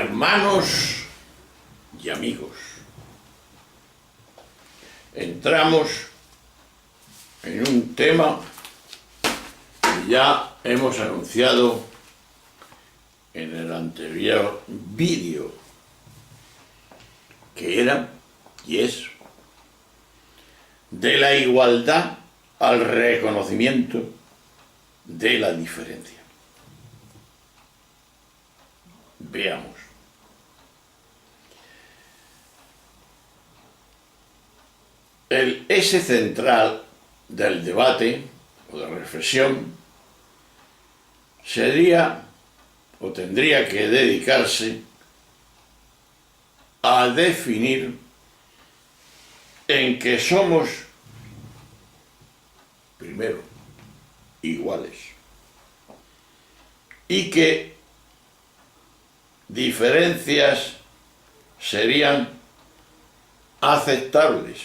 Hermanos y amigos, entramos en un tema que ya hemos anunciado en el anterior vídeo, que era y es de la igualdad al reconocimiento de la diferencia. Veamos. El eje central del debate o de reflexión sería o tendría que dedicarse a definir en que somos, primero, iguales y que diferencias serían aceptables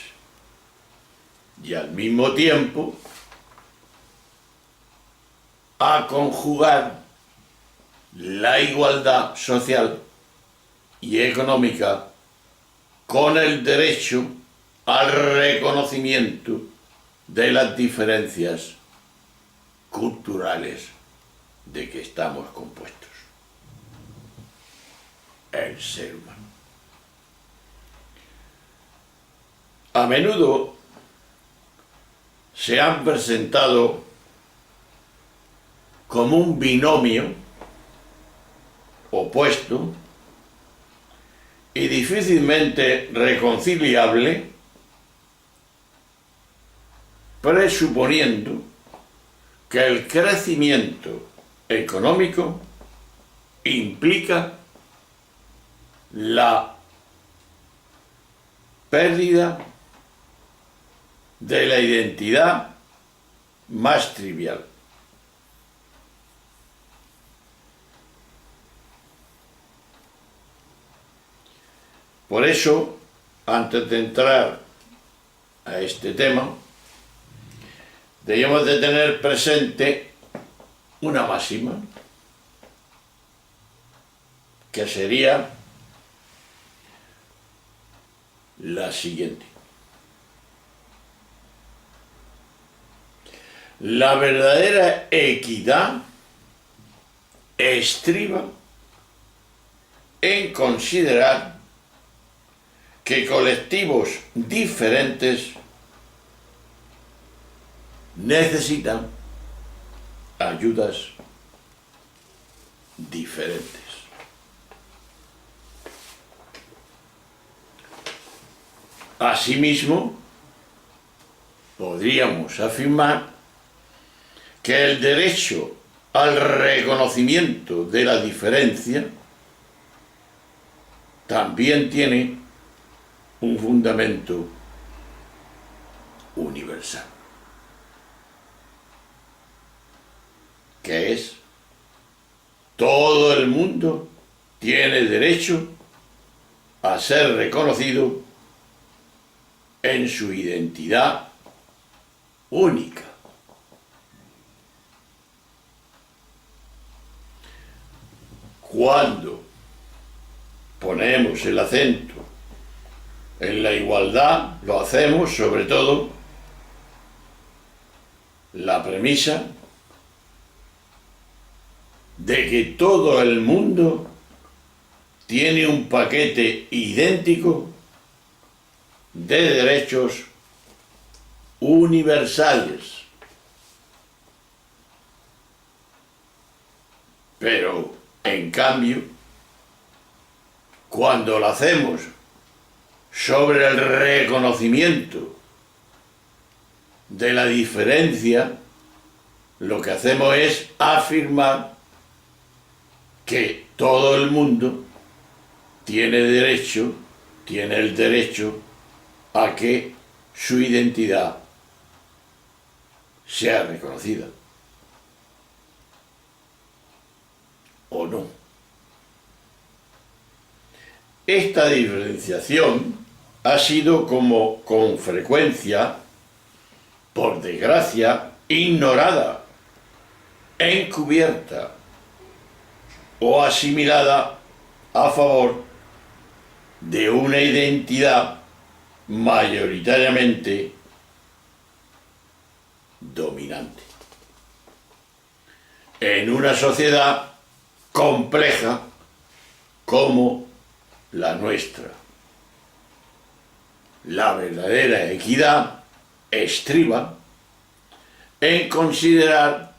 y al mismo tiempo a conjugar la igualdad social y económica con el derecho al reconocimiento de las diferencias culturales de que estamos compuestos. El ser humano. A menudo se han presentado como un binomio opuesto y difícilmente reconciliable, presuponiendo que el crecimiento económico implica la pérdida de la identidad más trivial. Por eso, antes de entrar a este tema, debemos de tener presente una máxima, que sería la siguiente: la verdadera equidad estriba en considerar que colectivos diferentes necesitan ayudas diferentes. Asimismo, podríamos afirmar que el derecho al reconocimiento de la diferencia también tiene un fundamento universal, que es: todo el mundo tiene derecho a ser reconocido en su identidad única. Cuando ponemos el acento en la igualdad, lo hacemos sobre todo la premisa de que todo el mundo tiene un paquete idéntico de derechos universales. Pero, en cambio, cuando lo hacemos sobre el reconocimiento de la diferencia, lo que hacemos es afirmar que todo el mundo tiene el derecho a que su identidad sea reconocida. ¿O no? Esta diferenciación ha sido, como con frecuencia, por desgracia, ignorada, encubierta o asimilada a favor de una identidad mayoritariamente dominante. En una sociedad compleja como la nuestra, la verdadera equidad estriba en considerar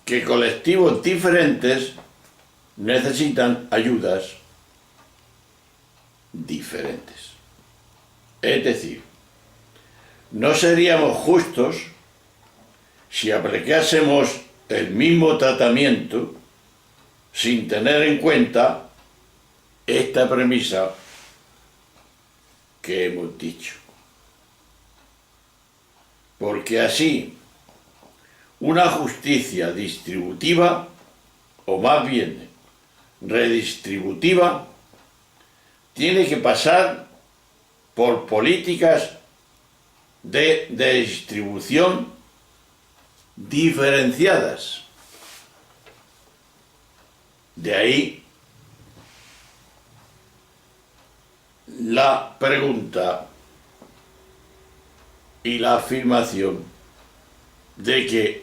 que colectivos diferentes necesitan ayudas diferentes. Es decir, no seríamos justos si aplicásemos el mismo tratamiento sin tener en cuenta esta premisa que hemos dicho. Porque así, una justicia distributiva, o más bien redistributiva, tiene que pasar por políticas de distribución diferenciadas. De ahí la pregunta y la afirmación de que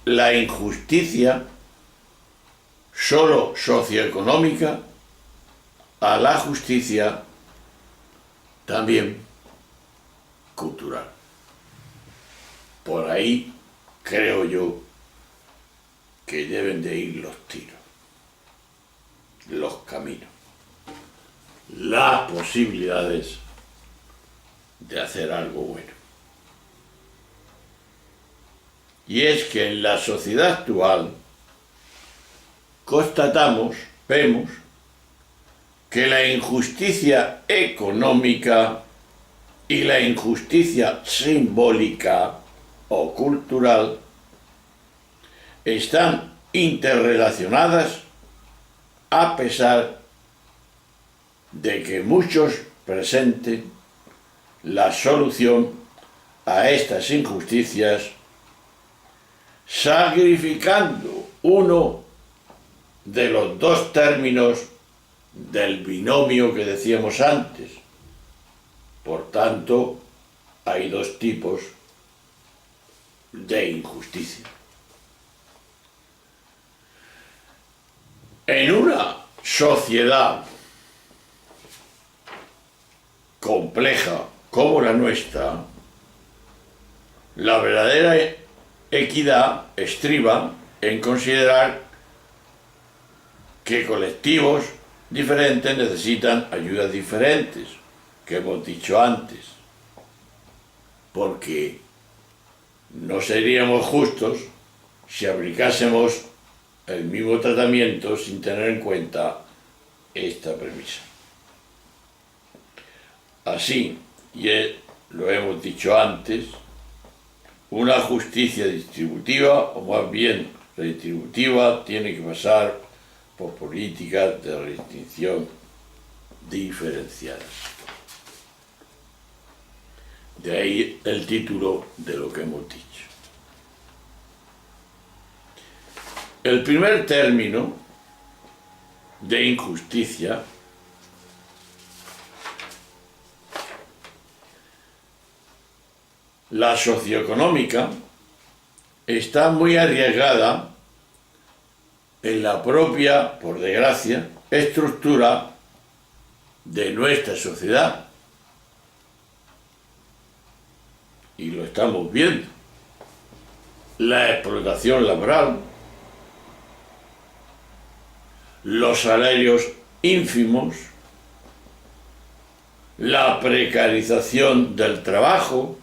la injusticia solo socioeconómica a la justicia también cultural. Por ahí creo yo que deben de ir los tiros, los caminos, las posibilidades de hacer algo bueno. Y es que en la sociedad actual vemos que la injusticia económica y la injusticia simbólica o cultural están interrelacionadas, a pesar de que muchos presenten la solución a estas injusticias sacrificando uno de los dos términos del binomio que decíamos antes. Por tanto, hay dos tipos de injusticia. En una sociedad compleja como la nuestra, la verdadera equidad estriba en considerar que colectivos diferentes necesitan ayudas diferentes, que hemos dicho antes, porque no seríamos justos si aplicásemos el mismo tratamiento sin tener en cuenta esta premisa. Así, lo hemos dicho antes, una justicia distributiva, o más bien redistributiva, tiene que pasar por políticas de restricción diferenciadas. De ahí el título de lo que hemos dicho. El primer término de injusticia la socioeconómica está muy arriesgada en la propia, por desgracia, estructura de nuestra sociedad. Y lo estamos viendo. La explotación laboral, los salarios ínfimos, la precarización del trabajo,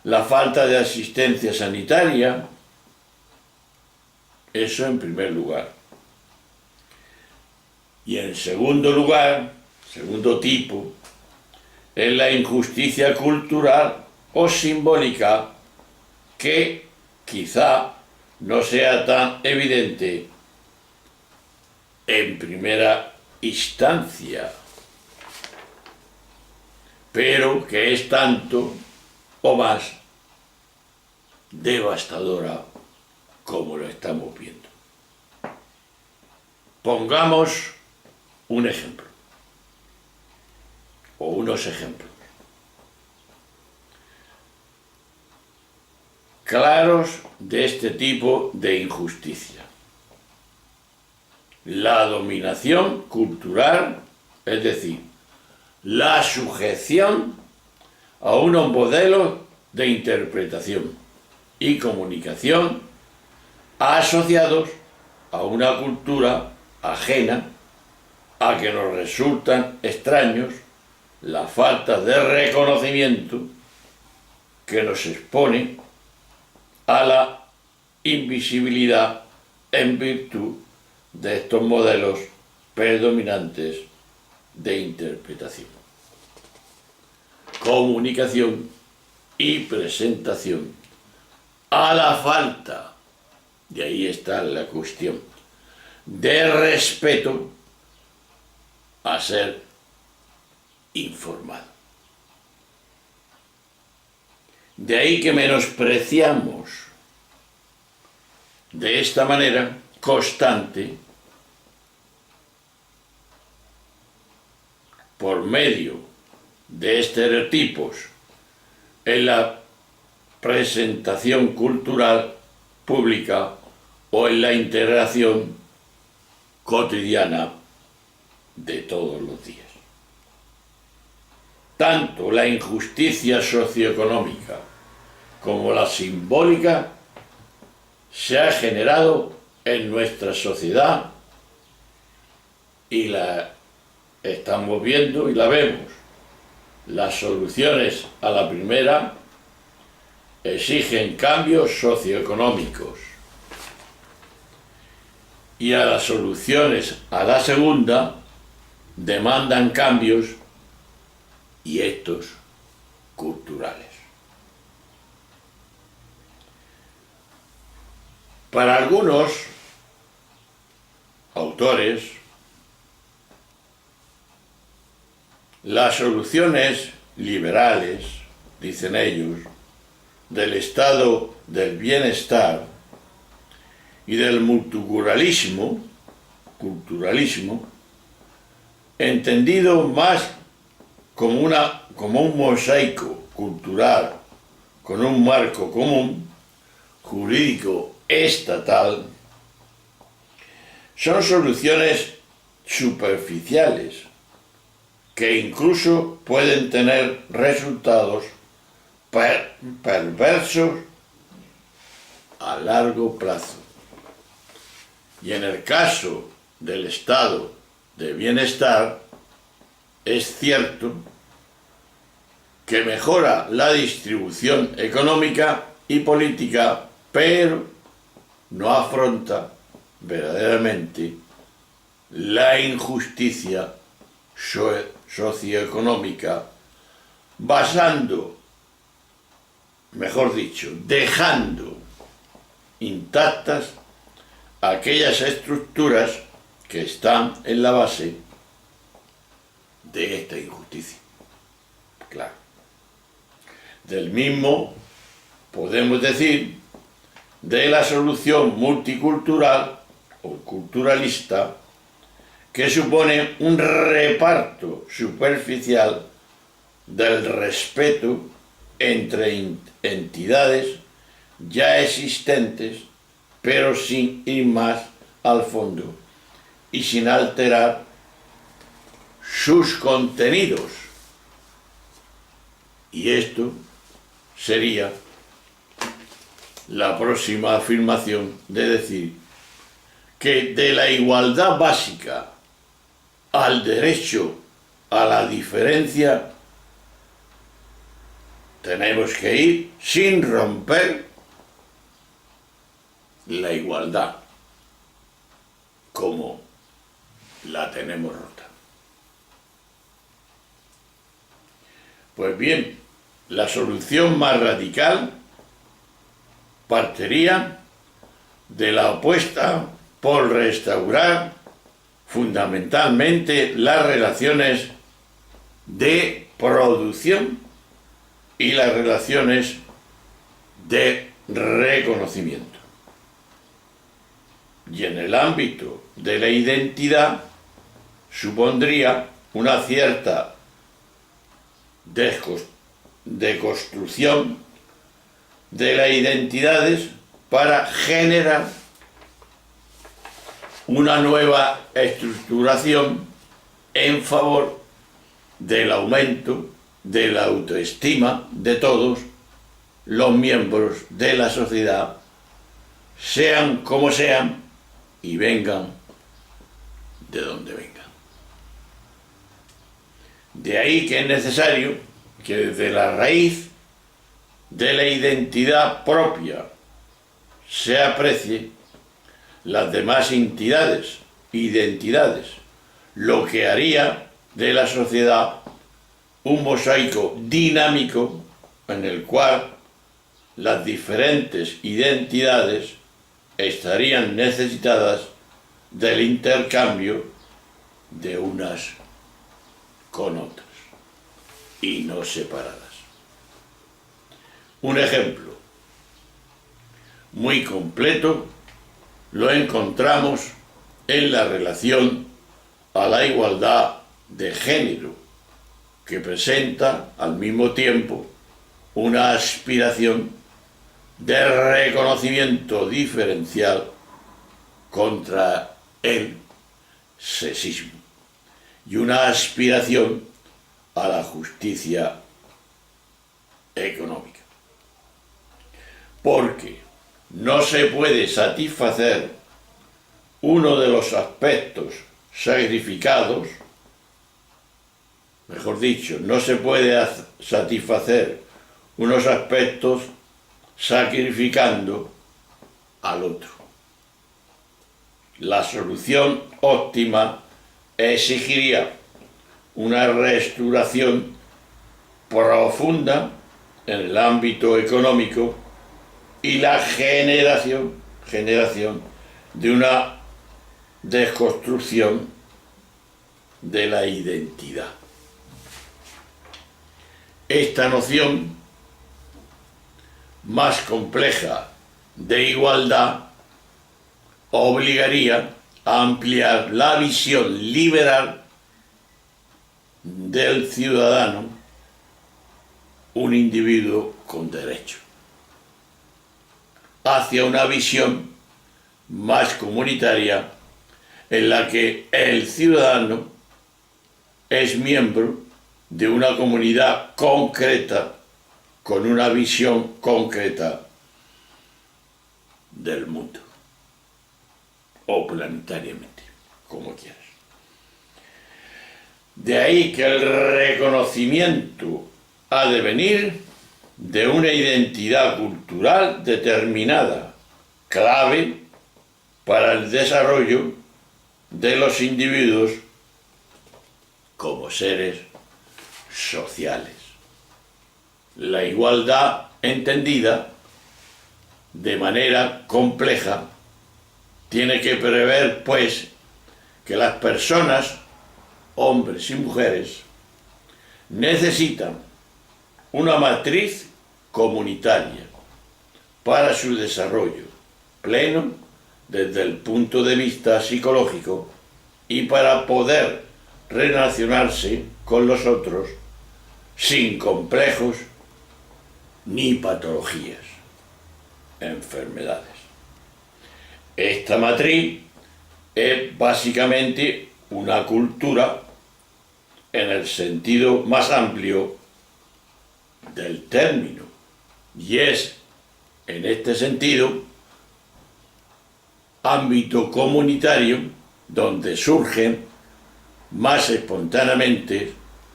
la falta de asistencia sanitaria. Eso en primer lugar. Y en segundo lugar, segundo tipo, es la injusticia cultural o simbólica, que quizá no sea tan evidente en primera instancia, pero que es tanto o más devastadora como lo estamos viendo. Pongamos un ejemplo, o unos ejemplos claros de este tipo de injusticia. La dominación cultural, es decir, la sujeción a unos modelos de interpretación y comunicación asociados a una cultura ajena, a que nos resultan extraños, la falta de reconocimiento que nos expone a la invisibilidad en virtud de estos modelos predominantes de interpretación, comunicación y presentación, a la falta, y ahí está la cuestión, de respeto a ser informado. De ahí que menospreciamos de esta manera constante, por medio de estereotipos en la presentación cultural pública o en la integración cotidiana de todos los días. Tanto la injusticia socioeconómica como la simbólica se ha generado en nuestra sociedad y la estamos viendo y la vemos. Las soluciones a la primera exigen cambios socioeconómicos y a las soluciones a la segunda demandan cambios, y estos culturales. Para algunos autores, las soluciones liberales, dicen ellos, del estado del bienestar y del multiculturalismo, entendido más como un mosaico cultural con un marco común, jurídico estatal, son soluciones superficiales que incluso pueden tener resultados perversos a largo plazo. Y en el caso del estado de bienestar, es cierto que mejora la distribución económica y política, pero no afronta verdaderamente la injusticia socioeconómica, dejando intactas aquellas estructuras que están en la base de esta injusticia. Claro. Del mismo podemos decir de la solución multicultural o culturalista, que supone un reparto superficial del respeto entre entidades ya existentes, pero sin ir más al fondo y sin alterar sus contenidos. Y esto sería la próxima afirmación de decir que de la igualdad básica al derecho a la diferencia tenemos que ir sin romper la igualdad como la tenemos rota. Pues bien, la solución más radical partiría de la apuesta por restaurar fundamentalmente las relaciones de producción y las relaciones de reconocimiento. y en el ámbito de la identidad supondría una cierta deconstrucción de las identidades para generar una nueva estructuración en favor del aumento de la autoestima de todos los miembros de la sociedad, sean como sean y vengan de donde vengan. De ahí que es necesario que desde la raíz de la identidad propia se aprecie las demás identidades, lo que haría de la sociedad un mosaico dinámico en el cual las diferentes identidades estarían necesitadas del intercambio de unas con otras y no separadas. Un ejemplo muy completo lo encontramos en la relación a la igualdad de género, que presenta al mismo tiempo una aspiración de reconocimiento diferencial contra el sexismo y una aspiración a la justicia económica. Porque no se puede satisfacer uno de los aspectos sacrificados, mejor dicho, no se puede satisfacer unos aspectos sacrificando al otro. La solución óptima exigiría una reestructuración profunda en el ámbito económico y la generación de una desconstrucción de la identidad. Esta noción más compleja de igualdad obligaría a ampliar la visión liberal del ciudadano, un individuo con derecho, hacia una visión más comunitaria en la que el ciudadano es miembro de una comunidad concreta con una visión concreta del mundo, o planetariamente, como quieras. De ahí que el reconocimiento ha de venir de una identidad cultural determinada, clave para el desarrollo de los individuos como seres sociales. La igualdad entendida de manera compleja tiene que prever, pues, que las personas, hombres y mujeres, necesitan una matriz comunitaria para su desarrollo pleno desde el punto de vista psicológico y para poder relacionarse con los otros sin complejos ni patologías, enfermedades. Esta matriz es básicamente una cultura en el sentido más amplio del término, y es, en este sentido, ámbito comunitario donde surgen más espontáneamente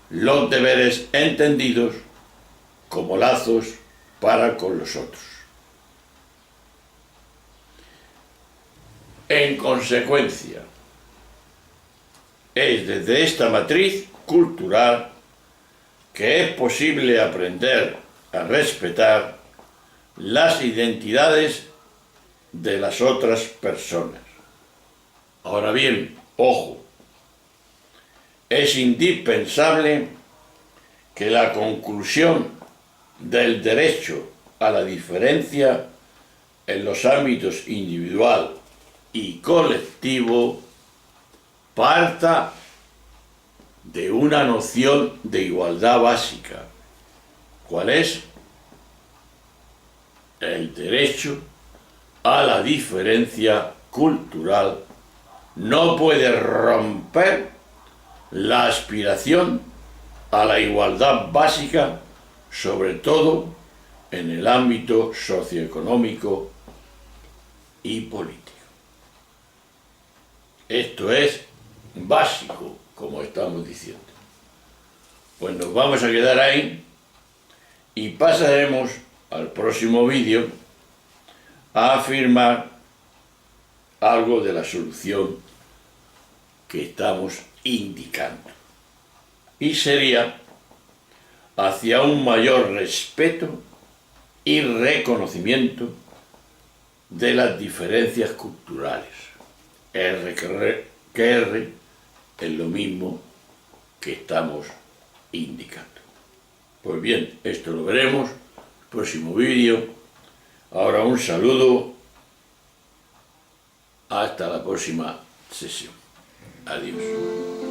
los deberes entendidos como lazos para con los otros. En consecuencia, es desde esta matriz cultural que es posible aprender a respetar las identidades de las otras personas. Ahora bien, ojo, es indispensable que la conclusión del derecho a la diferencia en los ámbitos individual y colectivo parta de una noción de igualdad básica. ¿Cuál es? El derecho a la diferencia cultural no puede romper la aspiración a la igualdad básica, sobre todo en el ámbito socioeconómico y político. Esto es básico, como estamos diciendo. Pues nos vamos a quedar ahí y pasaremos al próximo vídeo a afirmar algo de la solución que estamos indicando. Y sería hacia un mayor respeto y reconocimiento de las diferencias culturales. R que R es lo mismo que estamos indicando. Pues bien, esto lo veremos en el próximo vídeo. Ahora un saludo. Hasta la próxima sesión. Adiós.